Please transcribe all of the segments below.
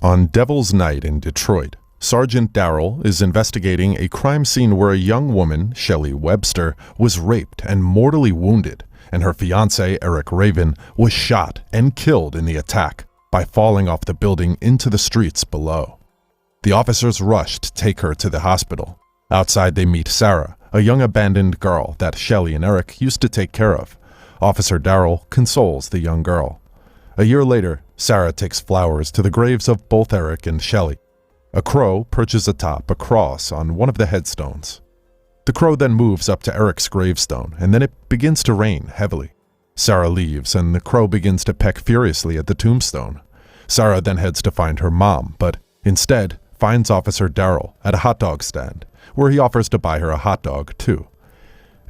On Devil's Night in Detroit, Sergeant Darrell is investigating a crime scene where a young woman, Shelley Webster, was raped and mortally wounded, and her fiancé, Eric Raven, was shot and killed in the attack by falling off the building into the streets below. The officers rush to take her to the hospital. Outside they meet Sarah, a young abandoned girl that Shelley and Eric used to take care of. Officer Darrell consoles the young girl. A year later, Sarah takes flowers to the graves of both Eric and Shelley. A crow perches atop a cross on one of the headstones. The crow then moves up to Eric's gravestone, and then it begins to rain heavily. Sarah leaves, and the crow begins to peck furiously at the tombstone. Sarah then heads to find her mom, but instead finds Officer Darrell at a hot dog stand, where he offers to buy her a hot dog too.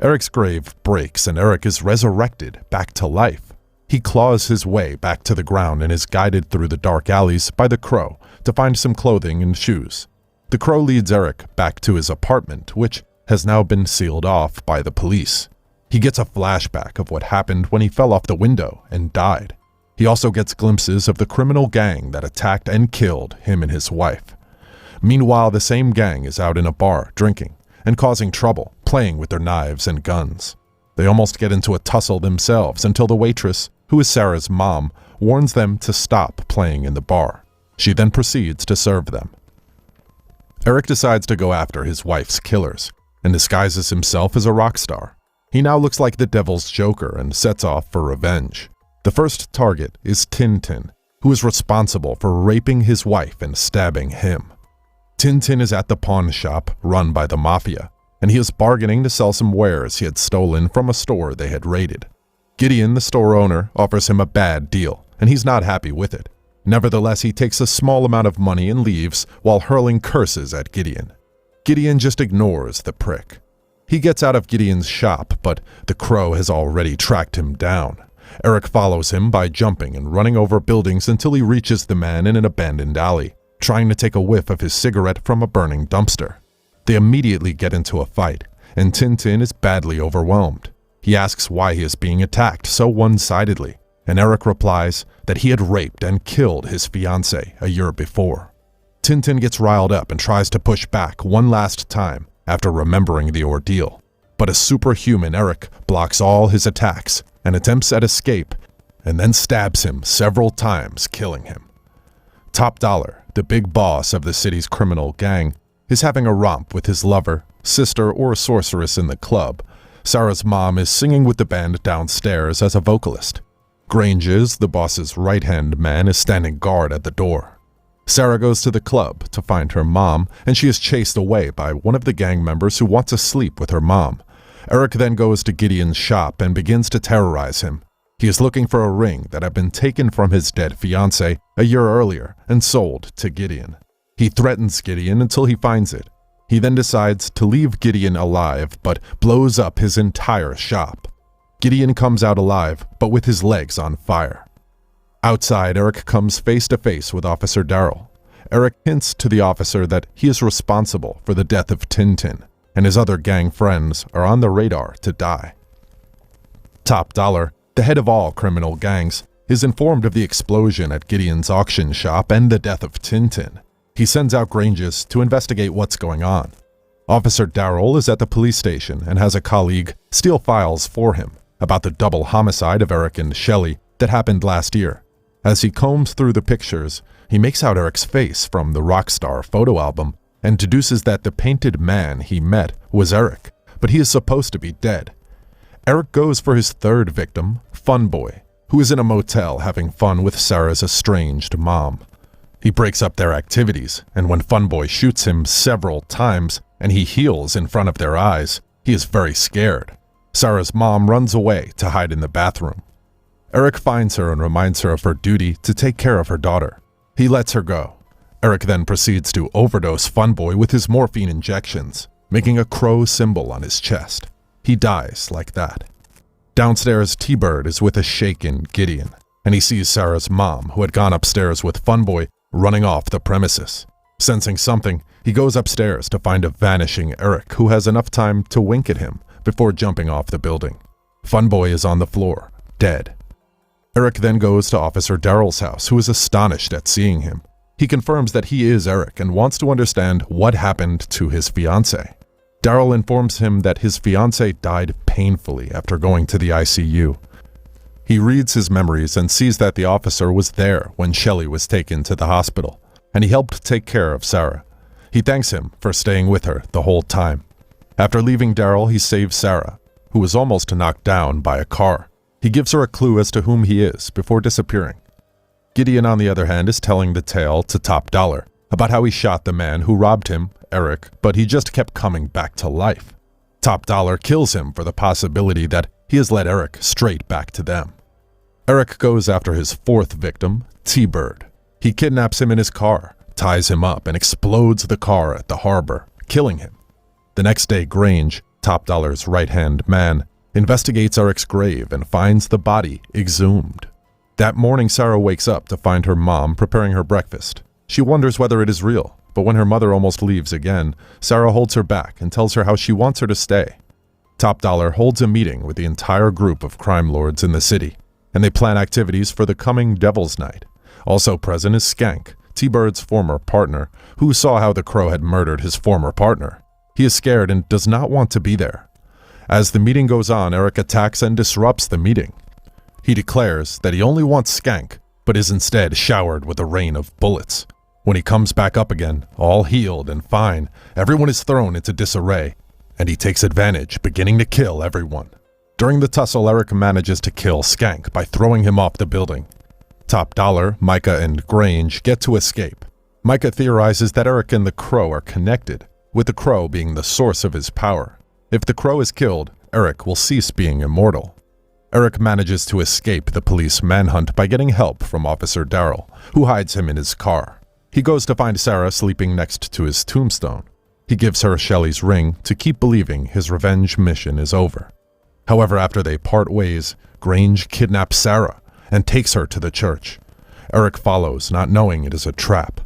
Eric's grave breaks, and Eric is resurrected back to life. He claws his way back to the ground and is guided through the dark alleys by the crow to find some clothing and shoes. The crow leads Eric back to his apartment, which has now been sealed off by the police. He gets a flashback of what happened when he fell off the window and died. He also gets glimpses of the criminal gang that attacked and killed him and his wife. Meanwhile, the same gang is out in a bar drinking and causing trouble, playing with their knives and guns. They almost get into a tussle themselves until the waitress, who is Sarah's mom, warns them to stop playing in the bar. She then proceeds to serve them. Eric decides to go after his wife's killers and disguises himself as a rock star. He now looks like the Devil's Joker and sets off for revenge. The first target is Tintin, who is responsible for raping his wife and stabbing him. Tintin is at the pawn shop run by the mafia, and he is bargaining to sell some wares he had stolen from a store they had raided. Gideon, the store owner, offers him a bad deal, and he's not happy with it. Nevertheless, he takes a small amount of money and leaves while hurling curses at Gideon. Gideon just ignores the prick. He gets out of Gideon's shop, but the crow has already tracked him down. Eric follows him by jumping and running over buildings until he reaches the man in an abandoned alley, trying to take a whiff of his cigarette from a burning dumpster. They immediately get into a fight, and Tintin is badly overwhelmed. He asks why he is being attacked so one-sidedly, and Eric replies that he had raped and killed his fiancée a year before. Tintin gets riled up and tries to push back one last time after remembering the ordeal, but a superhuman Eric blocks all his attacks and attempts at escape, and then stabs him several times, killing him. Top Dollar, the big boss of the city's criminal gang, is having a romp with his lover, sister, or sorceress in the club. Sarah's mom is singing with the band downstairs as a vocalist. Granges, the boss's right-hand man, is standing guard at the door. Sarah goes to the club to find her mom, and she is chased away by one of the gang members who wants to sleep with her mom. Eric then goes to Gideon's shop and begins to terrorize him. He is looking for a ring that had been taken from his dead fiancée a year earlier and sold to Gideon. He threatens Gideon until he finds it. He then decides to leave Gideon alive, but blows up his entire shop. Gideon comes out alive, but with his legs on fire. Outside, Eric comes face to face with Officer Darrell. Eric hints to the officer that he is responsible for the death of Tintin, and his other gang friends are on the radar to die. Top Dollar, the head of all criminal gangs, is informed of the explosion at Gideon's auction shop and the death of Tintin. He sends out Granges to investigate what's going on. Officer Darrell is at the police station and has a colleague steal files for him about the double homicide of Eric and Shelley that happened last year. As he combs through the pictures, he makes out Eric's face from the Rockstar photo album and deduces that the painted man he met was Eric, but he is supposed to be dead. Eric goes for his third victim, Funboy, who is in a motel having fun with Sarah's estranged mom. He breaks up their activities, and when Funboy shoots him several times and he heals in front of their eyes, he is very scared. Sarah's mom runs away to hide in the bathroom. Eric finds her and reminds her of her duty to take care of her daughter. He lets her go. Eric then proceeds to overdose Funboy with his morphine injections, making a crow symbol on his chest. He dies like that. Downstairs, T-Bird is with a shaken Gideon, and he sees Sarah's mom, who had gone upstairs with Funboy, running off the premises. Sensing something, he goes upstairs to find a vanishing Eric who has enough time to wink at him before jumping off the building. Funboy is on the floor, dead. Eric then goes to Officer Darrell's house, who is astonished at seeing him. He confirms that he is Eric and wants to understand what happened to his fiancée. Daryl informs him that his fiancée died painfully after going to the ICU. He reads his memories and sees that the officer was there when Shelley was taken to the hospital, and he helped take care of Sarah. He thanks him for staying with her the whole time. After leaving Daryl, he saves Sarah, who was almost knocked down by a car. He gives her a clue as to whom he is before disappearing. Gideon, on the other hand, is telling the tale to Top Dollar about how he shot the man who robbed him, Eric, but he just kept coming back to life. Top Dollar kills him for the possibility that he has led Eric straight back to them. Eric goes after his fourth victim, T-Bird. He kidnaps him in his car, ties him up, and explodes the car at the harbor, killing him. The next day, Grange, Top Dollar's right-hand man, investigates Eric's grave and finds the body exhumed. That morning, Sarah wakes up to find her mom preparing her breakfast. She wonders whether it is real, but when her mother almost leaves again, Sarah holds her back and tells her how she wants her to stay. Top Dollar holds a meeting with the entire group of crime lords in the city, and they plan activities for the coming Devil's Night. Also present is Skank, T-Bird's former partner, who saw how the Crow had murdered his former partner. He is scared and does not want to be there. As the meeting goes on, Eric attacks and disrupts the meeting. He declares that he only wants Skank, but is instead showered with a rain of bullets. When he comes back up again, all healed and fine, everyone is thrown into disarray, and he takes advantage, beginning to kill everyone. During the tussle, Eric manages to kill Skank by throwing him off the building. Top Dollar, Micah, and Grange get to escape. Micah theorizes that Eric and the Crow are connected, with the Crow being the source of his power. If the Crow is killed, Eric will cease being immortal. Eric manages to escape the police manhunt by getting help from Officer Daryl, who hides him in his car. He goes to find Sarah sleeping next to his tombstone. He gives her Shelley's ring to keep believing his revenge mission is over. However, after they part ways, Grange kidnaps Sarah and takes her to the church. Eric follows, not knowing it is a trap.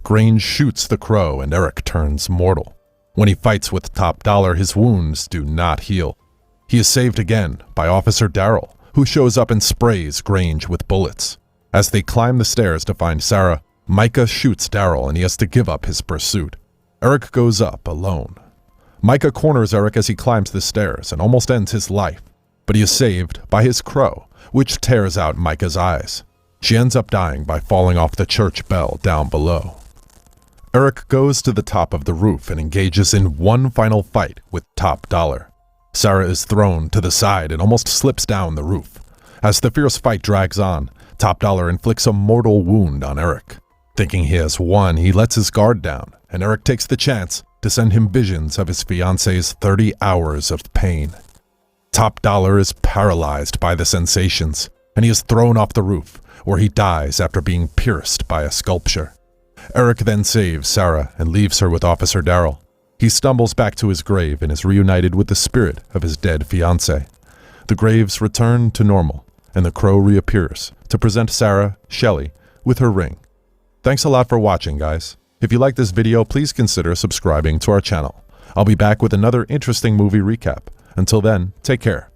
Grange shoots the Crow and Eric turns mortal. When he fights with Top Dollar, his wounds do not heal. He is saved again by Officer Daryl, who shows up and sprays Grange with bullets. As they climb the stairs to find Sarah, Micah shoots Daryl and he has to give up his pursuit. Eric goes up alone. Micah corners Eric as he climbs the stairs and almost ends his life, but he is saved by his Crow, which tears out Micah's eyes. She ends up dying by falling off the church bell down below. Eric goes to the top of the roof and engages in one final fight with Top Dollar. Sarah is thrown to the side and almost slips down the roof. As the fierce fight drags on, Top Dollar inflicts a mortal wound on Eric. Thinking he has won, he lets his guard down, and Eric takes the chance to send him visions of his fiancée's 30 hours of pain. Top Dollar is paralyzed by the sensations, and he is thrown off the roof, where he dies after being pierced by a sculpture. Eric then saves Sarah and leaves her with Officer Daryl. He stumbles back to his grave and is reunited with the spirit of his dead fiancée. The graves return to normal, and the Crow reappears to present Sarah, Shelley, with her ring. Thanks a lot for watching, guys. If you like this video, please consider subscribing to our channel. I'll be back with another interesting movie recap. Until then, take care.